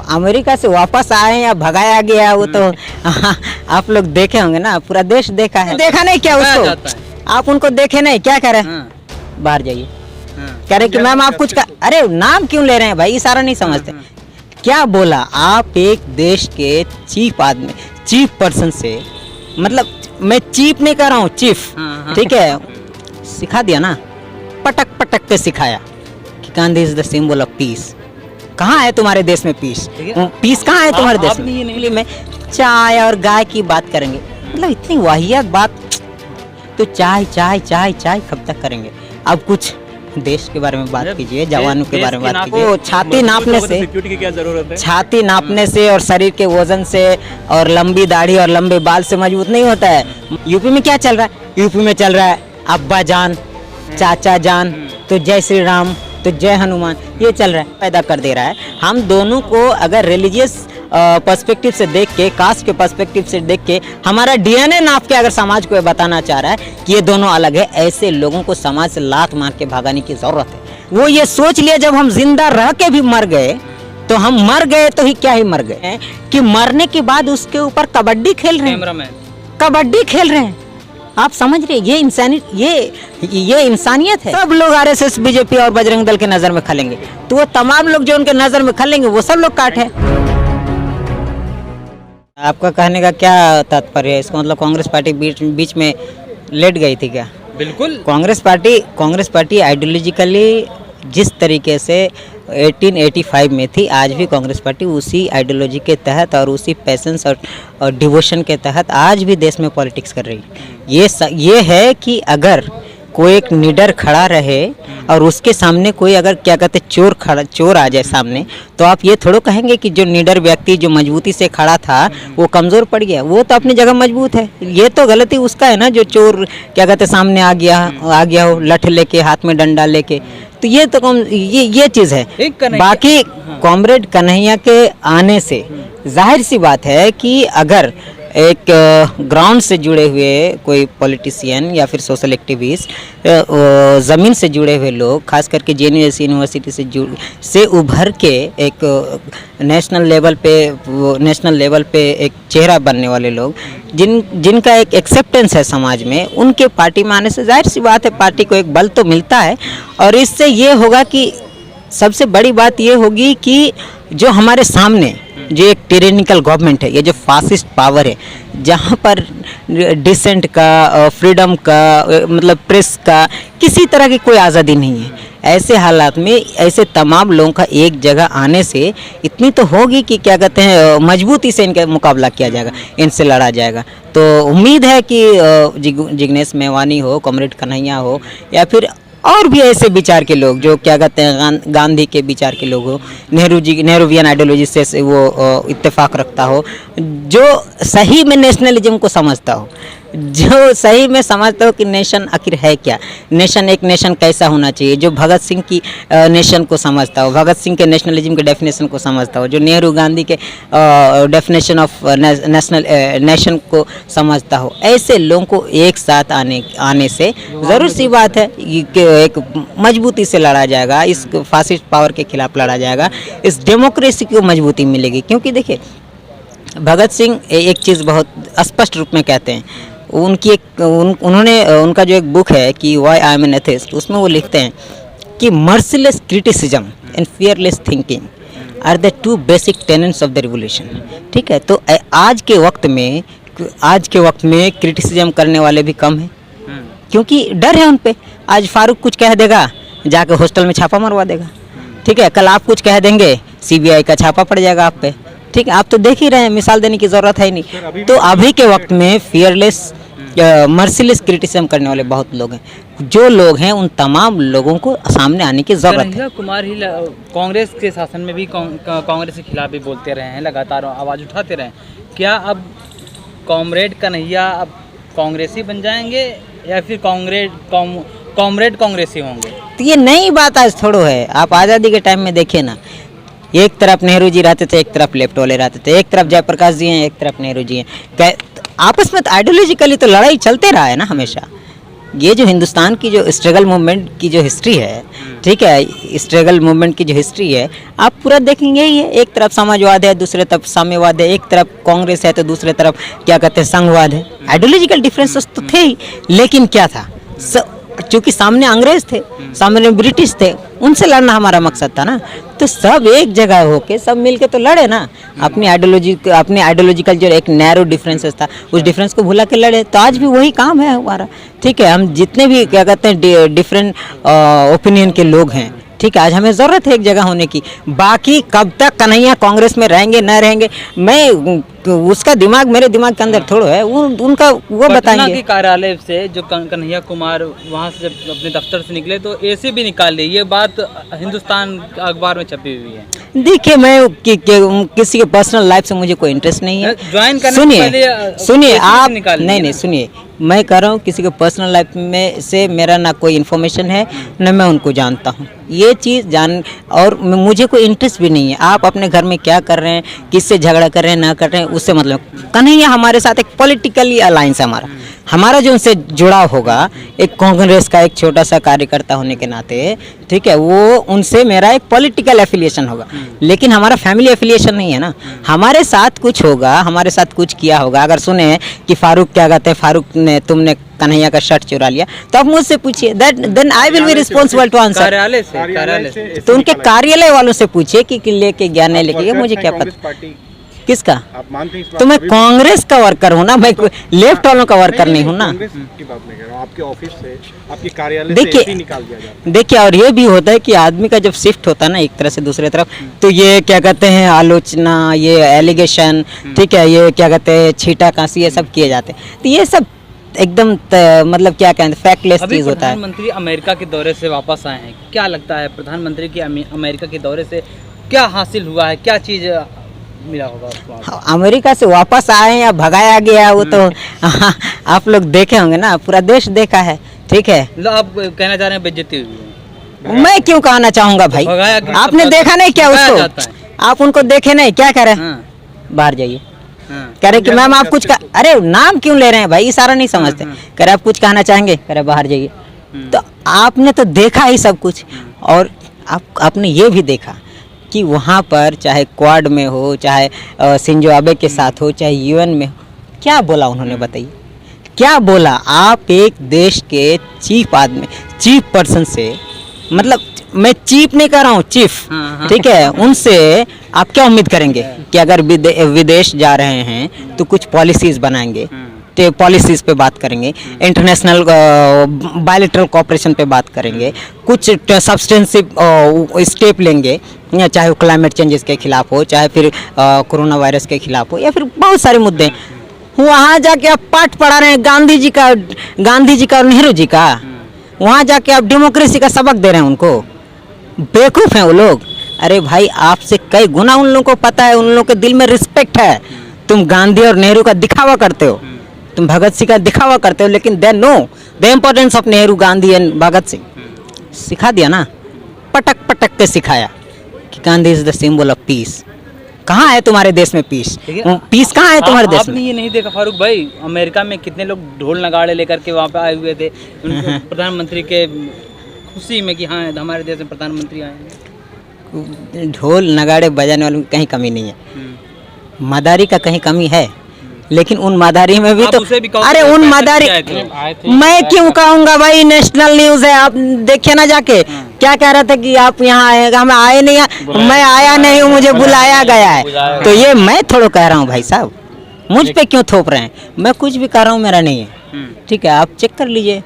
America से वापस आए या भगाया गया वो तो आप लोग देखे होंगे ना, पूरा देश देखा है। देखा नहीं क्या उसको? आप उनको देखे नहीं, क्या कह रहे हैं? बाहर जाइए, कह रहे कि मैम आप कुछ का, अरे नाम क्यों ले रहे हैं भाई, इशारा नहीं समझते क्या बोला? आप एक देश के चीफ आदमी, चीफ पर्सन से, मतलब मैं चीफ नहीं कर रहा हूँ, चीफ, ठीक है, सिखा दिया ना, पटक पटक के सिखाया कि Gandhi is the symbol of peace. कहाँ है तुम्हारे देश में पीस? पीस कहाँ है तुम्हारे देश में? में चाय और गाय की बात करेंगे, मतलब इतनी वाहियात बात, तो चाय चाय चाय चाय कब तक करेंगे? अब कुछ देश के बारे में बात कीजिए, जवानों के बारे में बात कीजिए। वो छाती नापने से, सिक्योरिटी की क्या जरूरत है? छाती नापने से और शरीर के वजन से और लंबी दाढ़ी और लंबे बाल से मजबूत नहीं होता है। यूपी में क्या चल रहा है? यूपी में चल रहा है अब्बा जान, चाचा जान, तो जय श्री राम, तो जय हनुमान, ये चल रहा है, पैदा कर दे रहा है। हम दोनों को अगर रिलीजियस पर्सपेक्टिव से देख के, कास्ट के पर्सपेक्टिव से देख के, हमारा डीएनए नाप के अगर समाज को बताना चाह रहा है कि ये दोनों अलग है, ऐसे लोगों को समाज से लात मार के भगाने की जरूरत है। वो ये सोच लिया जब हम जिंदा रह के भी मर गए, तो हम मर गए तो ही क्या ही मर गए, कि मरने के बाद उसके ऊपर कबड्डी खेल रहे हैं, कबड्डी खेल रहे हैं। आप समझ रहे, ये इंसानियत है। सब लोग आरएसएस, बीजेपी और बजरंग दल के नजर में खलेंगे, तो वो तमाम लोग जो उनके नजर में खलेंगे वो सब लोग काट है। आपका कहने का क्या तात्पर्य है? इसका मतलब कांग्रेस पार्टी बीच में लेट गई थी क्या? बिल्कुल, कांग्रेस पार्टी आइडियोलॉजिकली जिस तरीके से 1885 में थी, आज भी कांग्रेस पार्टी उसी आइडियोलॉजी के तहत और उसी पैशंस और डिवोशन के तहत आज भी देश में पॉलिटिक्स कर रही है। ये है कि अगर कोई एक निडर खड़ा रहे और उसके सामने कोई अगर क्या कहते चोर आ जाए सामने, तो आप ये थोड़ा कहेंगे कि जो निडर व्यक्ति जो मजबूती से खड़ा था वो कमज़ोर पड़ गया। वो तो अपनी जगह मजबूत है। ये तो गलती उसका है ना, जो चोर क्या कहते सामने आ गया हो लठ लेके, हाथ में डंडा लेके। तो ये तो ये चीज़ है। बाकी कॉमरेड कन्हैया के आने से जाहिर सी बात है कि अगर एक ग्राउंड से जुड़े हुए कोई पॉलिटिशियन या फिर सोशल एक्टिविस्ट, ज़मीन से जुड़े हुए लोग, खास करके जेएनयू जैसी यूनिवर्सिटी से उभर के एक नेशनल लेवल पे एक चेहरा बनने वाले लोग, जिनका एक एक्सेप्टेंस है समाज में, उनके पार्टी में आने से जाहिर सी बात है पार्टी को एक बल तो मिलता है। और इससे ये होगा कि सबसे बड़ी बात ये होगी कि जो हमारे सामने जो एक टिरेनिकल गवर्नमेंट है, ये जो फासिस्ट पावर है, जहाँ पर डिसेंट का, फ्रीडम का, मतलब प्रेस का, किसी तरह की कोई आज़ादी नहीं है, ऐसे हालात में ऐसे तमाम लोगों का एक जगह आने से इतनी तो होगी कि क्या कहते हैं मजबूती से इनका मुकाबला किया जाएगा, इनसे लड़ा जाएगा। तो उम्मीद है कि जिग्नेश मेवानी हो, कॉमरेड कन्हैया हो, या फिर और भी ऐसे विचार के लोग जो क्या कहते हैं गांधी के विचार के लोग हो, नेहरूवियन आइडियोलॉजी से वो इत्तेफाक रखता हो, जो सही में नेशनलिज्म को समझता हो, जो सही में समझता हो कि नेशन आखिर है क्या, नेशन एक नेशन कैसा होना चाहिए, जो भगत सिंह की नेशन को समझता हो, भगत सिंह के नेशनलिज्म के डेफिनेशन को समझता हो, जो नेहरू गांधी के डेफिनेशन ऑफ नेशन को समझता हो, ऐसे लोगों को एक साथ आने से ज़रूर सी बात है कि एक मजबूती से लड़ा जाएगा, इस फासिस्ट पावर के खिलाफ लड़ा जाएगा, इस डेमोक्रेसी को मजबूती मिलेगी। क्योंकि देखिए भगत सिंह एक चीज़ बहुत स्पष्ट रूप में कहते हैं, उनका जो एक बुक है कि why I am an atheist, उसमें वो लिखते हैं कि merciless criticism and fearless thinking are the two basic tenets of the revolution. ठीक है, तो आज के वक्त में क्रिटिसिज्म करने वाले भी कम हैं, क्योंकि डर है उन पे। आज फारूक कुछ कह देगा, जाके हॉस्टल में छापा मरवा देगा। ठीक है, कल आप कुछ कह देंगे, सीबीआई का छापा पड़ जाएगा आप पे। ठीक है, आप तो देख ही रहे हैं, मिसाल देने की ज़रूरत है ही नहीं। तो अभी के वक्त में फियरलेस मर्सिलेस क्रिटिसिज्म करने वाले बहुत लोग हैं। जो लोग हैं उन तमाम लोगों को सामने आने की ज़रूरत है। कुमार ही कांग्रेस के शासन में भी कांग्रेस के खिलाफ भी बोलते रहे हैं, लगातार आवाज़ उठाते रहे। क्या अब कॉमरेड कन्हैया अब कांग्रेसी बन जाएंगे या फिर कॉमरेड कांग्रेसी होंगे? तो ये नई बात आज थोड़ो है। आप आज़ादी के टाइम में देखिए ना, एक तरफ नेहरू जी रहते थे, एक तरफ लेफ्ट वाले रहते थे, एक तरफ जयप्रकाश जी हैं, एक तरफ नेहरू जी हैं। आपस में आइडियोलॉजिकली तो लड़ाई चलते रहा है ना हमेशा। ये जो हिंदुस्तान की जो स्ट्रगल मूवमेंट की जो हिस्ट्री है, ठीक है, स्ट्रगल मूवमेंट की जो हिस्ट्री है आप पूरा देखेंगे ही है। एक तरफ समाजवाद है, दूसरे तरफ साम्यवाद है, एक तरफ कांग्रेस है तो दूसरे तरफ क्या कहते हैं संघवाद है। आइडियोलॉजिकल डिफरेंसेस तो थे ही, लेकिन क्या था, चूंकि सामने अंग्रेज थे, सामने ब्रिटिश थे, उनसे लड़ना हमारा मकसद था ना। तो सब एक जगह होके सब मिलके तो लड़े ना, अपनी आइडियोलॉजिकल जो एक नैरो डिफरेंसेस था उस डिफरेंस को भुला के लड़े। तो आज भी वही काम है हमारा। ठीक है, हम जितने भी क्या कहते हैं डिफरेंट ओपिनियन के लोग हैं, ठीक है, आज हमें ज़रूरत है एक जगह होने की। बाकी कब तक कन्हैया कांग्रेस में रहेंगे न रहेंगे, मैं उसका दिमाग मेरे दिमाग के अंदर थोड़ा है, वो उनका वो बताएंगे। के कार्यालय से जो कन्हैया कुमार वहाँ से जब अपने दफ्तर से निकले तो एसी भी निकाल ली, ये बात हिंदुस्तान अखबार में छपी हुई है। देखिए, मैं किसी के पर्सनल लाइफ से मुझे कोई इंटरेस्ट नहीं है। ज्वाइन करने सुनिए आप, नहीं सुनिए, मैं कह रहा हूँ किसी के पर्सनल लाइफ में से मेरा ना कोई इन्फॉर्मेशन है, न मैं उनको जानता हूँ। ये चीज़ जान और मुझे कोई इंटरेस्ट भी नहीं है। आप अपने घर में क्या कर रहे हैं, किससे झगड़ा कर रहे हैं, ना कर रहे हैं, उससे मतलब कन्हैया हमारे साथ एक पॉलिटिकली अलायंस है हमारा जो उनसे जुड़ाव होगा, एक कांग्रेस का एक छोटा सा कार्यकर्ता होने के नाते, ठीक है, वो उनसे मेरा एक पॉलिटिकल एफिलिएशन होगा, लेकिन हमारा फैमिली एफिलिएशन नहीं है ना। हमारे साथ कुछ होगा, हमारे साथ कुछ किया होगा। अगर सुने कि फारूक क्या कहते हैं, फारूक ने तुमने कन्हैया का शर्ट चुरा लिया, तो आप मुझसे पूछिए, then I will be responsible to answer. कार्यालय से तो उनके कार्यालय वालों से पूछिए कि लेके गया नहीं लेके गया, मुझे क्या पता किसका। आप मानते हैं? तो मैं कांग्रेस का वर्कर हूँ ना, मैं लेफ्ट वालों का वर्कर नहीं हूँ ना। की बात नहीं कर रहा हूँ, आपके ऑफिस से, आपके कार्यालय से ऐसे निकाल दिया जाता है। देखिए, और ये भी होता है कि आदमी का जब शिफ्ट होता है ना एक तरह से दूसरे तरफ, तो ये क्या कहते हैं आलोचना, ये एलिगेशन, ठीक है, ये क्या कहते हैं छीटा कांसी, ये सब किए जाते हैं। तो ये सब एकदम मतलब क्या कहते हैं फैक्टलेस चीज होता है। प्रधानमंत्री अमेरिका के दौरे से वापस आए हैं, क्या लगता है प्रधानमंत्री की अमेरिका के दौरे से क्या हासिल हुआ है, क्या चीज मिला होगा उसको? अमेरिका से वापस आए या भगाया गया, वो तो आप लोग देखे होंगे ना, पूरा देश देखा है। ठीक है, आप कहना चाह रहे हैं बेइज्जती हुई है? मैं क्यों कहना चाहूंगा भाई, आपने देखा नहीं क्या उसको? आप उनको देखे नहीं, क्या कह रहे हैं? बाहर जाइए, कह रहे कि मैम आप कुछ अरे नाम क्यों ले रहे हैं भाई, इशारा नहीं समझते। कह रहे आप कुछ कहना चाहेंगे, कह रहे बाहर जाइए। तो आपने तो देखा ही सब कुछ, और आपने ये भी देखा कि वहाँ पर चाहे क्वाड में हो, चाहे शिंजो आबे के साथ हो, चाहे यूएन में हो, क्या बोला उन्होंने, बताइए क्या बोला? आप एक देश के चीफ आदमी, चीफ पर्सन से, मतलब मैं चीफ नहीं कह रहा हूँ, चीफ, ठीक है, उनसे आप क्या उम्मीद करेंगे कि अगर विदेश जा रहे हैं तो कुछ पॉलिसीज बनाएंगे, तो पॉलिसीज पे बात करेंगे, इंटरनेशनल बायलैटरल कोऑपरेशन पे बात करेंगे, कुछ सब्सटेंसिव स्टेप लेंगे, चाहे वो क्लाइमेट चेंजेस के खिलाफ हो, चाहे फिर कोरोना वायरस के खिलाफ हो, या फिर बहुत सारे मुद्दे। वहाँ जाके आप पाठ पढ़ा रहे हैं गांधी जी का और नेहरू जी का, वहाँ जाके आप डेमोक्रेसी का सबक दे रहे हैं उनको। बेवकूफ़ हैं वो लोग। अरे भाई, आपसे कई गुना उन लोगों को पता है, उन लोगों के दिल में रिस्पेक्ट है। तुम गांधी और नेहरू का दिखावा करते हो, तुम भगत सिंह का दिखावा करते हो, लेकिन they know the importance of Nehru, Gandhi and Bhagat Singh. सिखा दिया ना, पटक पटक के सिखाया कि Gandhi is the symbol of peace. कहाँ है तुम्हारे देश में पीस? पीस कहाँ है तुम्हारे देश में? आपने ये नहीं देखा फारूक भाई, अमेरिका में कितने लोग ढोल नगाड़े लेकर के वहाँ पे आए हुए थे प्रधानमंत्री के खुशी में कि हाँ हमारे देश में प्रधानमंत्री आए हैं। ढोल नगाड़े बजाने वालों की कहीं कमी नहीं है, मदारी का कहीं कमी है, लेकिन उन मदारी में भी तो, अरे उन मदारी, मैं क्यों कहूँगा भाई, नेशनल न्यूज है, आप देखिए ना जाके। क्या कह रहे थे कि आप यहाँ आए, हम आए नहीं, मैं आया नहीं हूँ, मुझे बुलाया गया है। तो ये मैं थोड़ा कह रहा हूँ भाई साहब, मुझ पे क्यों थोप रहे हैं? मैं कुछ भी कह रहा हूँ मेरा नहीं है, ठीक है, आप चेक कर लीजिए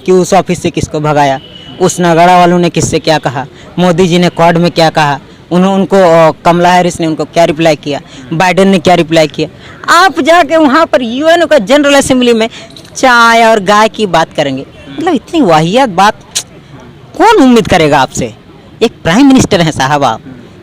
कि उस ऑफिस से किसको भगाया, उस नगाड़ा वालों ने किससे क्या कहा, मोदी जी ने क्वाड में क्या कहा, उनको कमला हैरिस ने उनको क्या रिप्लाई किया, बाइडेन ने क्या रिप्लाई किया। आप जाके वहाँ पर यूएन का जनरल असेंबली में चाय और गाय की बात करेंगे, मतलब इतनी वाहियात बात कौन उम्मीद करेगा आपसे? एक प्राइम मिनिस्टर हैं साहब आप।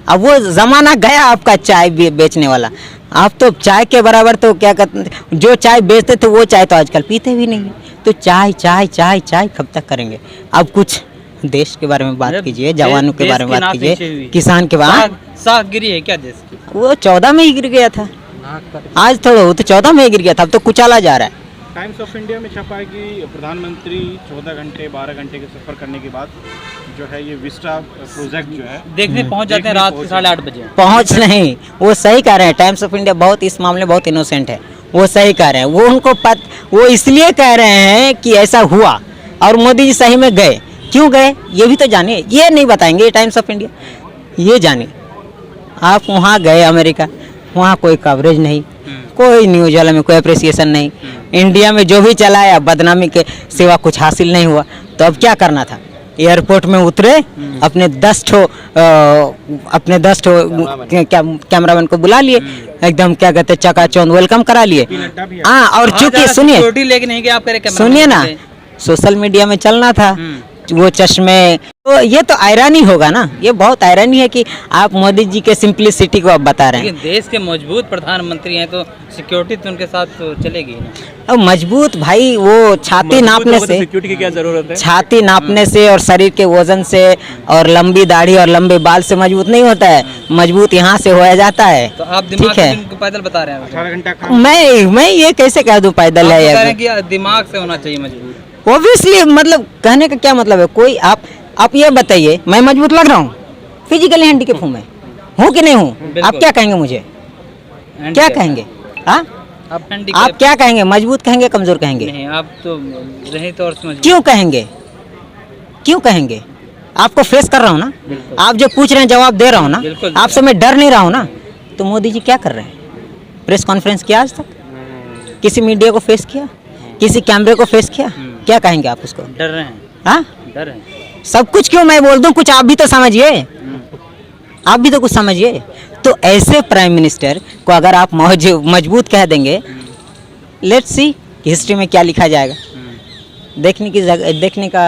अब वो ज़माना गया आपका चाय बेचने वाला, आप तो चाय के बराबर तो क्या कहते, जो चाय बेचते थे वो चाय तो आजकल पीते भी नहीं है। तो चाय चाय चाय चाय कब तक करेंगे? अब कुछ देश के बारे में बात कीजिए, जवानों के बारे में बात कीजिए, किसान के बारे में। साख गिरी है क्या देश की? वो 14 में ही गिर गया था, आज थोड़ा, वो तो 14 में ही गिर गया था, अब तो कुचाला जा रहा है। टाइम्स ऑफ इंडिया में छपा है कि प्रधानमंत्री 14 घंटे 12 घंटे के सफ़र करने के बाद जो है ये विस्टा प्रोजेक्ट जो है देखने पहुंच जाते हैं रात के 8:30 बजे। पहुंच नहीं, वो सही कह रहे हैं। टाइम्स ऑफ इंडिया बहुत इस मामले में बहुत इनोसेंट है, वो सही कह रहे हैं। वो उनको वो इसलिए कह रहे हैं कि ऐसा हुआ और मोदी जी सही में गए। क्यों गए ये भी तो जानिए, ये नहीं बताएंगे टाइम्स ऑफ इंडिया, ये जानिए। आप वहाँ गए अमेरिका, वहाँ कोई कवरेज नहीं, कोई न्यूज़ वाला में कोई अप्रिसिएशन नहीं, इंडिया में जो भी चला है बदनामी के सिवा कुछ हासिल नहीं हुआ। तो अब क्या करना था? एयरपोर्ट में उतरे, अपने 10 कैमरामैन को बुला लिए, एकदम क्या कहते चकाचौंध वेलकम करा लिए। हाँ, और चूंकि सुनिए, सिक्योरिटी लेके नहीं गया आप, कह रहे कैमरा सुनिए ना, सोशल मीडिया में चलना था वो चश्मे। तो ये तो आयरानी होगा ना, ये बहुत आयरानी है कि आप मोदी जी के सिंपलिसिटी को आप बता रहे हैं। लेकिन देश के मजबूत प्रधानमंत्री हैं तो सिक्योरिटी तो उनके साथ तो चलेगी ना। अब मजबूत भाई, वो छाती नापने से, सिक्योरिटी की क्या जरूरत है? छाती नापने से और शरीर के वजन से और लंबी दाढ़ी और लंबे बाल से मजबूत नहीं होता है, मजबूत यहाँ से होया जाता है। तो आप दिमाग ठीक है, से इनको पैदल बता रहे हैं। 18 घंटा काम। मैं ये कैसे कह दूं पैदल आप है बता या रहे हैं कि दिमाग से होना चाहिए मजबूत। ऑब्वियसली, मतलब कहने का क्या मतलब है? कोई आप ये बताइए, मैं मजबूत लग रहा हूँ? फिजिकली हैंडीकैप हूँ मैं, हूँ कि नहीं हूँ? आप क्या कहेंगे मुझे? क्या कहेंगे? हाँ, आप क्या कहेंगे? मजबूत कहेंगे, कमजोर कहेंगे? नहीं, आप तो रहे तो और समझ। क्यों कहेंगे? क्यों कहेंगे? आपको फेस कर रहा हूँ ना, आप जो पूछ रहे हैं जवाब दे रहा हूँ ना, आपसे मैं डर नहीं रहा हूँ ना। तो मोदी जी क्या कर रहे हैं? प्रेस कॉन्फ्रेंस किया आज तक? किसी मीडिया को फेस किया? किसी कैमरे को फेस किया? क्या कहेंगे आप उसको? डर रहे हैं। हाँ, डर है। सब कुछ क्यों मैं बोल दूं, कुछ आप भी तो समझिए, आप भी तो कुछ समझिए। तो ऐसे प्राइम मिनिस्टर को अगर आप मजबूत कह देंगे, लेट्स सी हिस्ट्री में क्या लिखा जाएगा। देखने का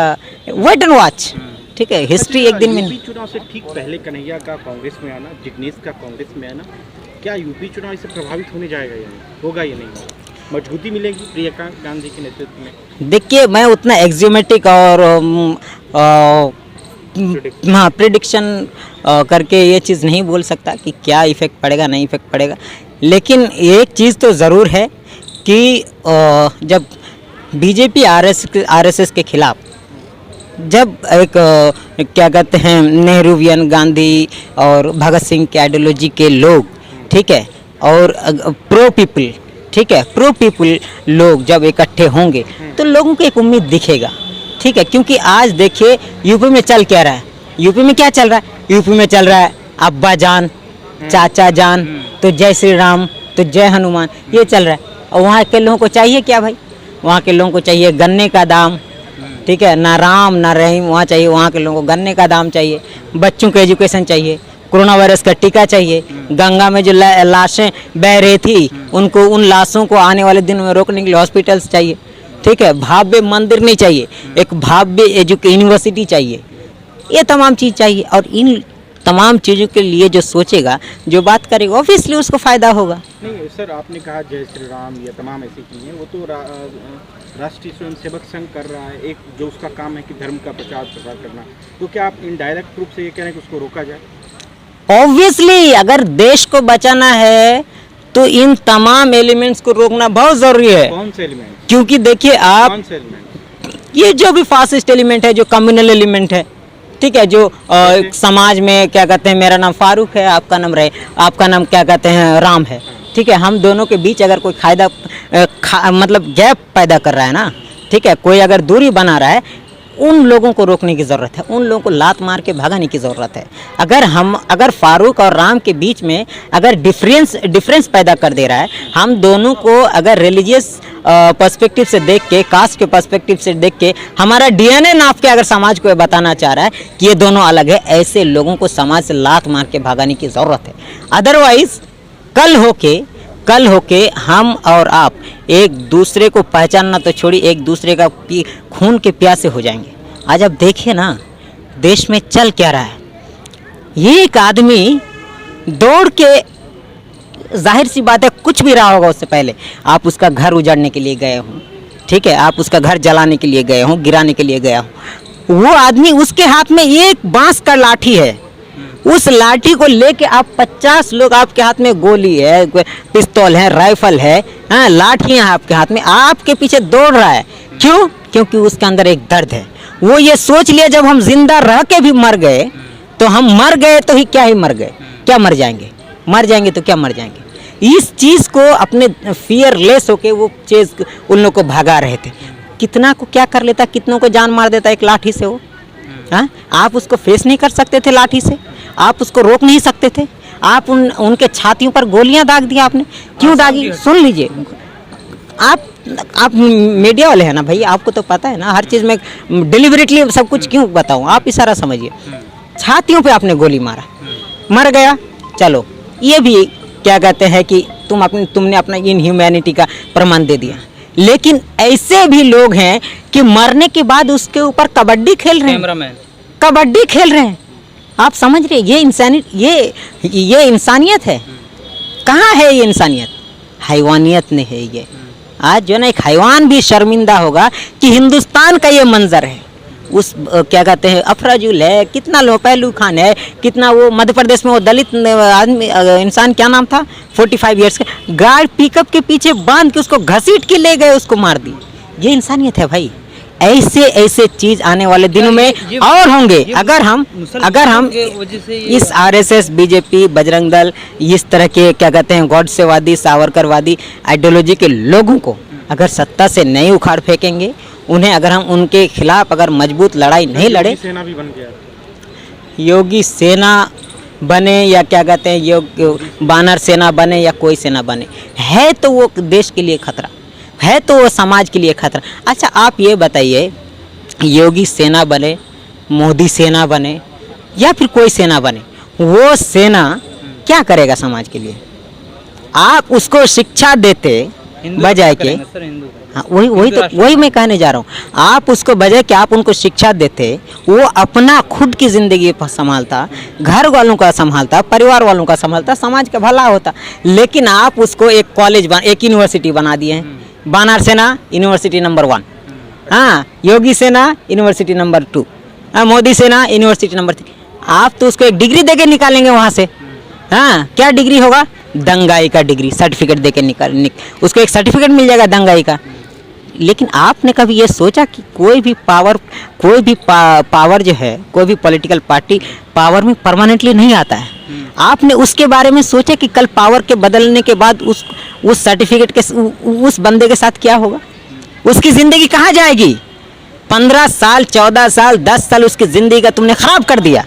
वेट एंड वॉच। ठीक है, हिस्ट्री एक दिन में। यूपी चुनाव से ठीक पहले कन्हैया का कांग्रेस में आना, जिग्नेश का कांग्रेस में आना, क्या यूपी चुनाव इससे प्रभावित होने जाएगा या नहीं? होगा या नहीं? मजबूती मिलेगी प्रियंका गांधी के नेतृत्व में? देखिए, मैं उतना एक्जियोमेटिक और हाँ प्रिडिक्शन करके ये चीज़ नहीं बोल सकता कि क्या इफेक्ट पड़ेगा, नहीं इफेक्ट पड़ेगा। लेकिन एक चीज़ तो ज़रूर है कि जब बीजेपी आरएसएस के खिलाफ जब एक क्या कहते हैं नेहरूवियन, गांधी और भगत सिंह के आइडियोलॉजी के लोग, ठीक है, और प्रो पीपल, ठीक है, प्रो पीपल लोग जब इकट्ठे होंगे तो लोगों को एक उम्मीद दिखेगा। ठीक है, क्योंकि आज देखिए यूपी में चल क्या रहा है। यूपी में क्या चल रहा है? यूपी में चल रहा है अब्बा जान, चाचा जान, तो जय श्री राम, तो जय हनुमान, ये चल रहा है। और वहाँ के लोगों को चाहिए क्या भाई? वहाँ के लोगों को चाहिए गन्ने का दाम, ठीक है, ना राम ना रहीम वहाँ चाहिए। वहाँ के लोगों को गन्ने का दाम चाहिए, बच्चों को एजुकेशन चाहिए, कोरोना वायरस का टीका चाहिए, गंगा में जो लाशें बह रही थी उनको, उन लाशों को आने वाले दिनों में रोकने के लिए हॉस्पिटल्स चाहिए। ठीक है, भव्य मंदिर नहीं चाहिए, एक भव्य यूनिवर्सिटी चाहिए। ये तमाम चीज़ चाहिए, और इन तमाम चीज़ों के लिए जो सोचेगा, जो बात करेगा, ऑब्वियसली उसको फ़ायदा होगा। नहीं सर, आपने कहा जय श्री राम, ये तमाम ऐसी चीज़ें, वो तो राष्ट्रीय स्वयंसेवक संघ कर रहा है, एक जो उसका काम है कि धर्म का प्रचार प्रसार करना। तो क्या आप इनडायरेक्ट रूप से ये कह रहे हैं कि उसको रोका जाए? ऑब्वियसली, अगर देश को बचाना है तो इन तमाम एलिमेंट्स को रोकना बहुत ज़रूरी है। कौन से एलिमेंट? क्योंकि देखिए आप, कौन से एलिमेंट? ये जो भी फासिस्ट एलिमेंट है, जो कम्युनल एलिमेंट है, ठीक है, जो समाज में क्या कहते हैं, मेरा नाम फारूक है, आपका नाम क्या कहते हैं राम है, ठीक है, हम दोनों के बीच अगर कोई मतलब गैप पैदा कर रहा है ना, ठीक है, कोई अगर दूरी बना रहा है, उन लोगों को रोकने की ज़रूरत है, उन लोगों को लात मार के भगाने की ज़रूरत है। अगर फारूक और राम के बीच में अगर डिफरेंस पैदा कर दे रहा है, हम दोनों को अगर रिलीजियस पर्सपेक्टिव से देख के, कास्ट के पर्सपेक्टिव से देख के, हमारा डीएनए नाप के अगर समाज को बताना चाह रहा है कि ये दोनों अलग है, ऐसे लोगों को समाज से लात मार के भगाने की ज़रूरत है। अदरवाइज़ कल होके हम और आप एक दूसरे को पहचानना तो छोड़िए, एक दूसरे का खून के प्यासे हो जाएंगे। आज आप देखिए ना, देश में चल क्या रहा है। ये एक आदमी दौड़ के, जाहिर सी बात है कुछ भी रहा होगा उससे पहले, आप उसका घर उजाड़ने के लिए गए हों, ठीक है, आप उसका घर जलाने के लिए गए हों, गिराने के लिए गया हो, वो आदमी, उसके हाथ में एक बांस का लाठी है, उस लाठी को लेके आप 50 लोग, आपके हाथ में गोली है, पिस्तौल है, राइफल है, हाँ, लाठियां हैं आपके हाथ में, आपके पीछे दौड़ रहा है। क्यों? क्योंकि उसके अंदर एक दर्द है। वो ये सोच लिया जब हम जिंदा रह के भी मर गए तो हम मर गए तो ही क्या ही मर गए, क्या मर जाएंगे, मर जाएंगे तो क्या मर जाएंगे। इस चीज़ को अपने फियरलेस होके वो चीज़ उन लोग को भगा रहे थे। कितना को क्या कर लेता, कितनों को जान मार देता एक लाठी से वो। हाँ, आप उसको फेस नहीं कर सकते थे लाठी से, आप उसको रोक नहीं सकते थे, आप उनके छातियों पर गोलियां दाग दी आपने। क्यों दागी? सुन लीजिए, आप मीडिया वाले हैं ना भाई, आपको तो पता है ना हर चीज़ में डिलिबरेटली सब कुछ क्यों बताऊं, आप इशारा समझिए। छातियों पे आपने गोली मारा, मर गया, चलो ये भी क्या कहते हैं कि तुमने अपना इनह्यूमैनिटी का प्रमाण दे दिया। लेकिन ऐसे भी लोग हैं कि मरने के बाद उसके ऊपर कबड्डी खेल रहे हैं, कबड्डी खेल रहे हैं। आप समझ रहे, ये इंसानियत है? कहाँ है ये इंसानियत? हैवानियत नहीं है ये। आज जो है ना, एक हैवान भी शर्मिंदा होगा कि हिंदुस्तान का ये मंजर है। उस क्या कहते हैं अफराजुल है, कितना लो पहलू खान है, कितना वो मध्य प्रदेश में वो दलित आदमी इंसान, क्या नाम था, 45 ईयर्स का, गार्ड पिकअप के पीछे बांध के उसको घसीट के ले गए, उसको मार दी। ये इंसानियत है भाई। ऐसे चीज आने वाले दिनों में और होंगे अगर हम इस आरएसएस, बीजेपी, बजरंग दल, इस तरह के क्या कहते हैं गॉडसेवादी, सावरकरवादी आइडियोलॉजी के लोगों को अगर सत्ता से नहीं उखाड़ फेंकेंगे, उन्हें अगर हम उनके खिलाफ अगर मजबूत लड़ाई नहीं लड़े, सेना भी बन गया, योगी सेना बने या क्या कहते हैं बानर सेना बने या कोई सेना बने, है तो वो देश के लिए खतरा है, तो वो समाज के लिए खतरा। अच्छा आप ये बताइए, योगी सेना बने, मोदी सेना बने या फिर कोई सेना बने, वो सेना क्या करेगा समाज के लिए? आप उसको शिक्षा देते बजाय के, हाँ वही मैं कहने जा रहा हूँ। आप उसको बजाय कि आप उनको शिक्षा देते, वो अपना खुद की ज़िंदगी संभालता, घर वालों का संभालता, परिवार वालों का संभालता, समाज का भला होता। लेकिन आप उसको एक कॉलेज एक यूनिवर्सिटी बना दिए हैं। बानर सेना यूनिवर्सिटी नंबर 1, हाँ, योगी सेना यूनिवर्सिटी नंबर 2, हाँ, मोदी सेना यूनिवर्सिटी नंबर 3। आप तो उसको एक डिग्री देके निकालेंगे वहाँ से। हाँ, क्या डिग्री होगा? दंगाई का डिग्री, सर्टिफिकेट देके उसको एक सर्टिफिकेट मिल जाएगा दंगाई का। लेकिन आपने कभी ये सोचा कि कोई भी पावर जो है, कोई भी पॉलिटिकल पार्टी पावर में परमानेंटली नहीं आता है। आपने उसके बारे में सोचा कि कल पावर के बदलने के बाद उस सर्टिफिकेट के उस बंदे के साथ क्या होगा? उसकी ज़िंदगी कहाँ जाएगी? 15 साल, 14 साल, 10 साल उसकी ज़िंदगी का तुमने ख़राब कर दिया।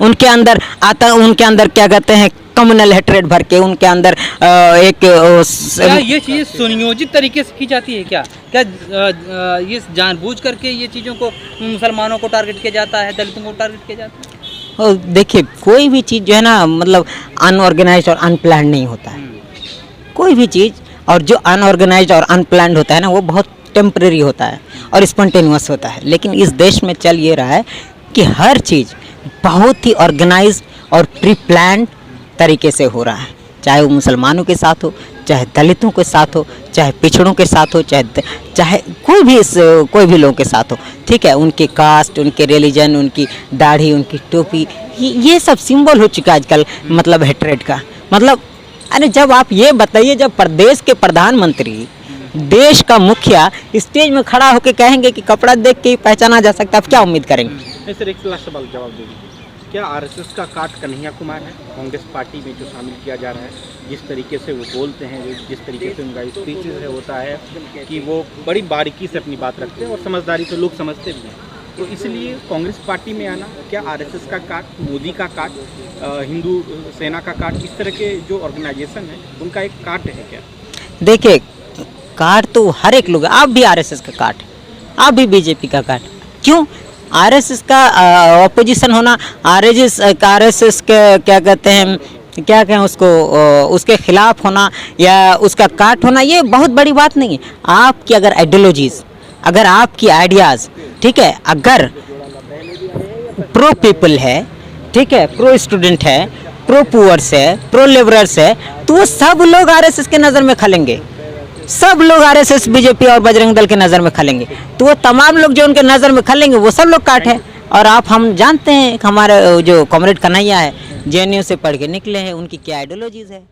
उनके अंदर क्या कहते हैं कम्युनल हेट्रेड भर के, उनके अंदर ये चीज़ सुनियोजित तरीके से की जाती है क्या ये जानबूझ करके ये चीज़ों को मुसलमानों को टारगेट किया जाता है, दलितों को टारगेट किया जाता है? और देखिए, कोई भी चीज़ जो है ना, मतलब अनऑर्गेनाइज्ड और अनप्लान्ड नहीं होता है कोई भी चीज़। और जो अनऑर्गेनाइज्ड और अनप्लान्ड होता है ना, वो बहुत टेम्परेरी होता है और स्पॉन्टेनियस होता है। लेकिन इस देश में चल ये रहा है कि हर चीज़ बहुत ही ऑर्गेनाइज्ड और प्री प्लान्ड तरीके से हो रहा है, चाहे वो मुसलमानों के साथ हो, चाहे दलितों के साथ हो, चाहे पिछड़ों के साथ हो, चाहे कोई भी लोगों के साथ हो। ठीक है, उनके कास्ट, उनके रिलीजन, उनकी दाढ़ी, उनकी टोपी, ये सब सिंबल हो चुका है आजकल, मतलब हेट्रेड का। मतलब अरे जब आप ये बताइए, जब प्रदेश के प्रधानमंत्री, देश का मुखिया स्टेज में खड़ा होकर कहेंगे कि कपड़ा देख के ही पहचाना जा सकता है, आप क्या उम्मीद करेंगे? सर एक लास्ट सवाल जवाब दीजिए, क्या आरएसएस का काट कन्हैया कुमार है कांग्रेस पार्टी में जो शामिल किया जा रहा है? जिस तरीके से वो बोलते हैं, जिस तरीके से उनका स्पीचेस है होता है कि वो बड़ी बारीकी से अपनी बात रखते हैं और समझदारी से लोग समझते भी हैं, तो इसलिए कांग्रेस पार्टी में आना, क्या आरएसएस का काट, मोदी का काट, हिंदू सेना का काट, इस तरह के जो ऑर्गेनाइजेशन है उनका एक काट है क्या? देखिए, काट तो हर एक लोग, आप भी आरएसएस का काट, आप भी बीजेपी का काट। क्यों? आरएसएस का ऑपोजिशन होना, आरएसएस के क्या कहते हैं, क्या कहें उसको, उसके खिलाफ होना या उसका काट होना, ये बहुत बड़ी बात नहीं है। आपकी अगर आइडियोलॉजीज़, अगर आपकी आइडियाज़, ठीक है, अगर प्रो पीपल है, ठीक है, प्रो स्टूडेंट है, प्रो पुअर्स है, प्रो लेबरर्स है, तो वो सब लोग आरएसएस के नज़र में खलेंगे, सब लोग आरएसएस, बीजेपी और बजरंग दल के नज़र में खलेंगे। तो वो तमाम लोग जो उनके नज़र में खलेंगे, वो सब लोग काट है। और आप हम जानते हैं कि हमारे जो कॉमरेड कन्हैया है जेएनयू से पढ़ के निकले हैं, उनकी क्या आइडियोलॉजीज है।